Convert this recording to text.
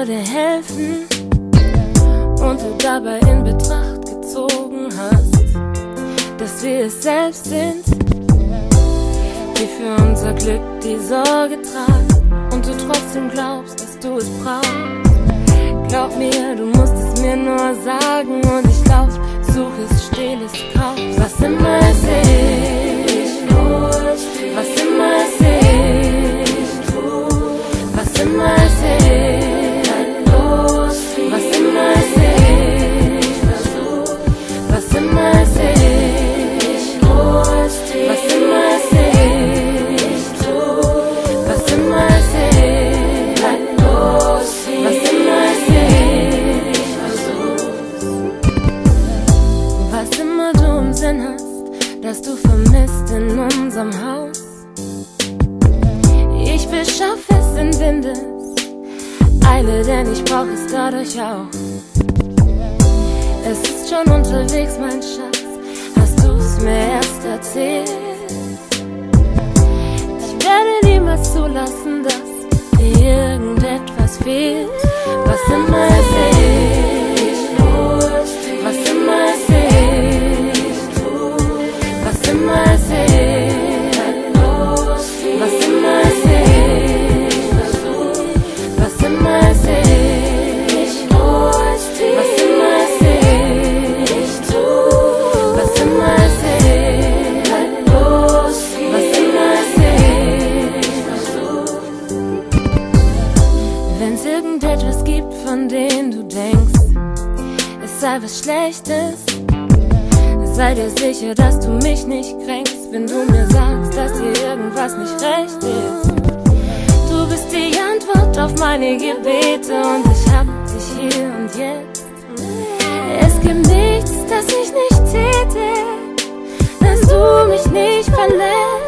würde helfen und du dabei in Betracht gezogen hast, dass wir es selbst sind, die für unser Glück die Sorge tragen, und du trotzdem glaubst, dass du es brauchst. Glaub mir, du musst es mir nur sagen und ich such es, stehl es, kauf. Was immer es ist, was immer es ist, was immer es ist, was immer es ist, was immer es ist, was immer es ist, was immer es ist, was immer es ist, was immer du im Sinn hast, dass du vermisst in unserem Haus. Ich beschaffe es in Windeseile, denn ich brauch es dadurch auch. Es ist schon unterwegs, mein Schatz, hast du's mir erst erzählt. Ich werde niemals zulassen, dass dir irgendetwas fehlt. Was immer es ist, was immer es ist, was immer es ist, was immer es ist, was immer es ist, was immer es ist, was immer es ist, was immer es ist. Wenn's irgendetwas gibt, von dem du denkst, es sei was Schlechtes, sei dir sicher, dass du mich nicht kränkst, wenn du mir sagst, dass dir irgendwas nicht recht ist. Du bist die Antwort auf meine Gebete und ich hab dich hier und jetzt. Es gibt nichts, das ich nicht täte, dass du mich nicht verlässt.